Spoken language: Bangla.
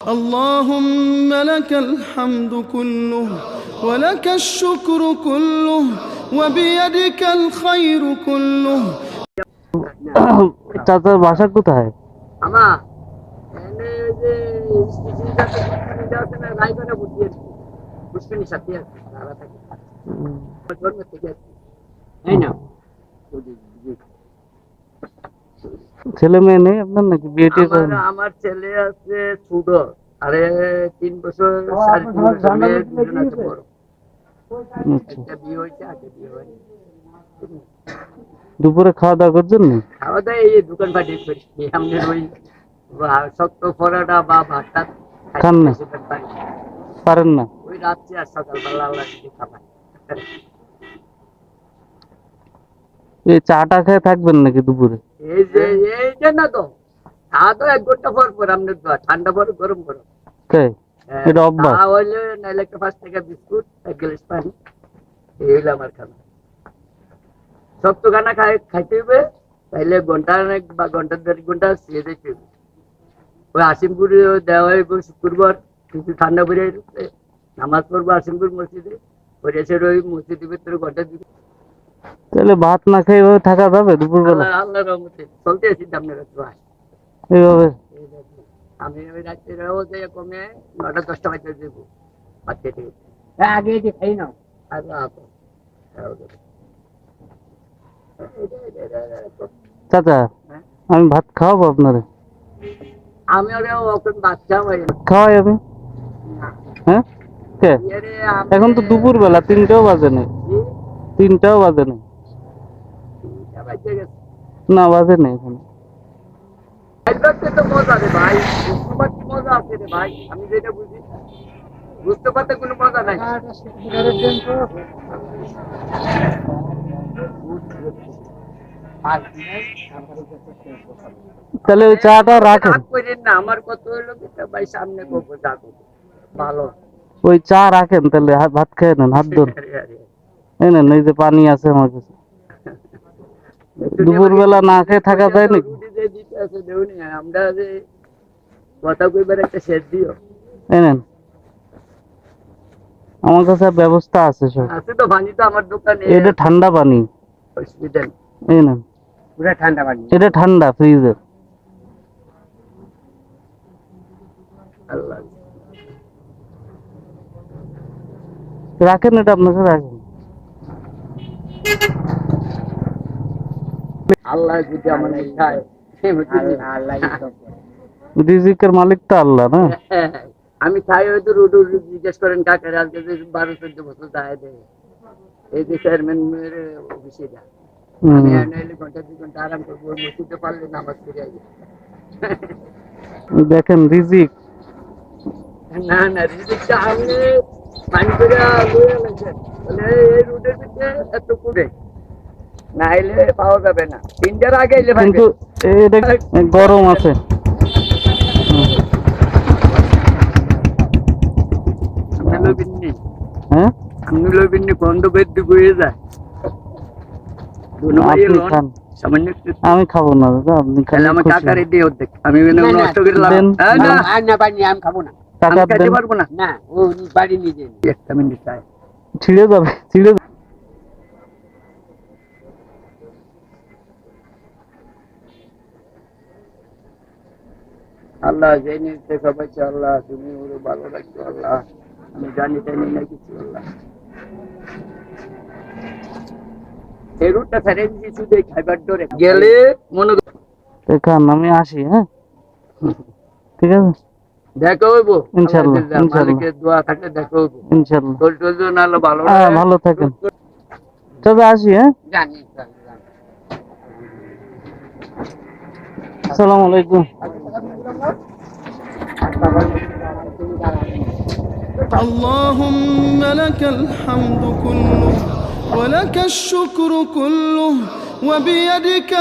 اللهم لك الحمد كله ولك الشكر كله وبيدك الخير كله. চাচার বাসা কোথায়? আমার এনে যে স্টেশনটাতে আছে না রায়গড়ে বুঝিয়ে পুষ্পিনী সাথে আছে তারা থাকে জন্ম থেকে আছে তাই না? ছেলে মেয়ে নেই আপনার নাকি বিয়ে টিয়ে করেন? আমার ছেলে আছে ছোট, আরে 3 বছর 3.5 বছর মেয়ে দুজন আছে বড়। একটা বিয়ে হয়েছে, আগে বিয়ে হয়নি। দুপুরে খাওয়া দাওয়া করছেন না? খাওয়া দাওয়া এই দোকান পাঠিয়ে করি আমাদের ওই শক্ত পরোটা বা ভাতটা খান না? পারেন না? ওই রাত্রে আর সকালবেলা আল্লাহ যদি খাবাই। এই চাটা খেয়ে থাকবেন নাকি দুপুরে? এই যে না তো খাওয়া তো 1 ঘন্টা পর পর আপনার ঠান্ডা পরে গরম গরম এটা অভ্যাস হইলে নাইলে একটা 5 টাকা বিস্কুট 1 গ্লাস পানি, এই হইলো আমার খানা। সব তো খানা খাইতে হবে তাইলে ঘন্টা বা ঘন্টা 1.5 ঘন্টা শুয়ে যেতে হবে। ওই আসিমপুরে দেওয়া হইব শুক্রবার কিছু ঠান্ডা পরে নামাজ পড়বো আসিমপুর মসজিদে, পরে এসে ওই মসজিদের ভিতরে ঘন্টা দিবে। তাহলে ভাত না খেয়ে এভাবে থাকা যাবে দুপুর বেলা? আল্লাহর রহমতে চলতে আছি আপনার এইভাবে আমি ওই রাত্রে কমে 9টা-10টা বাজে দেবো ভাত খেতে আগে যে খাই নাও চাচা আমি ভাত খাওয়াবো আপনারে? আমি ওরে ওখানে ভাত খাওয়াই আমি। হ্যাঁ কে এখন তো দুপুর বেলা 3টাও বাজে নাই। 3টাও বাজে নাই। না বাজে নাই এখন। তো মজা রে ভাই, কি মজা আছে রে ভাই, আমি যেটা বুঝি বুঝতে পারতে কোনো মজা নাই। তাহলে ওই চাটা রাখেন না, আমার কত হইলো ভাই সামনে করবো যা করবো ভালো। ওই চা রাখেন তাহলে ভাত খেয়ে নেন, হাত ধরুন। এই নেন, এই যে পানি আছে আমার কাছে। দুপুর বেলা না খেয়ে থাকা যায় নাকি? আমরা যে কথা কইবার একটা শেষ দিও। এই নেন, আমার কাছে ব্যবস্থা আছে সব। আছে তো পানি তো আমার দোকানে। এটা ঠান্ডা পানি। অসুবিধা নেই। এই নেন, পুরো ঠান্ডা পানি। এটা ঠান্ডা ফ্রিজের। আল্লাহ রাখেন, এটা আপনার কাছে রাখেন। আল্লাহ যদি আমার খায় রিজিকের মালিক তো আল্লাহ না? আমি খাই হয়তো রোড জিজ্ঞেস করেন কাকের আজকে 12-14 বছর দায় দেয় এই যে চেয়ারম্যান অফিসে যা আমি নাইলে ঘন্টা 2 ঘন্টা আরাম করবো মসজিদে পারলে নামাজ পড়ে আসবে। দেখেন রিজিক না না রিজিকটা আপনি পানি করে লইয়া লাগছেন বলে এই রোডের ভিতরে এত কুড়ে নাইলে পাওয়া যাবে না। 3টার আগে এলে কিন্তু এটা গরম আছে। হ্যাঁ আমি লইবিনি গন্ধ বেদ হয়ে যায়। আমি খাবো না দাদা, আপনি খালি আমার টাকা রেডি হতে আমি নষ্ট করে আমি খাবো না, টাকা দিতে পারবো না। না ও বাড়ি নিজে একটা মিনিট চাই ছিড়ে যাবে, ছিড়ে যাবে। আল্লাহ যে নিতে সবাই আল্লাহ তুমি ওরে ভালো রাখছো আল্লাহ, আমি জানি জানি না কিছু আল্লাহ। এই রুটটা ছেড়ে দিয়েছি শুধু খাইবার ডরে গেলে মনে দেখান। আমি আসি, হ্যাঁ ঠিক আছে, দেখা হইবো ইনশাআল্লাহ। মালিকের দোয়া থাকলে দেখা হইবো ইনশাআল্লাহ। তোর না হলো ভালো। হ্যাঁ ভালো থাকেন চাচা, আসি। হ্যাঁ জানি। আসসালামু আলাইকুম। اللهم لك الحمد كله ولك الشكر كله وبيدك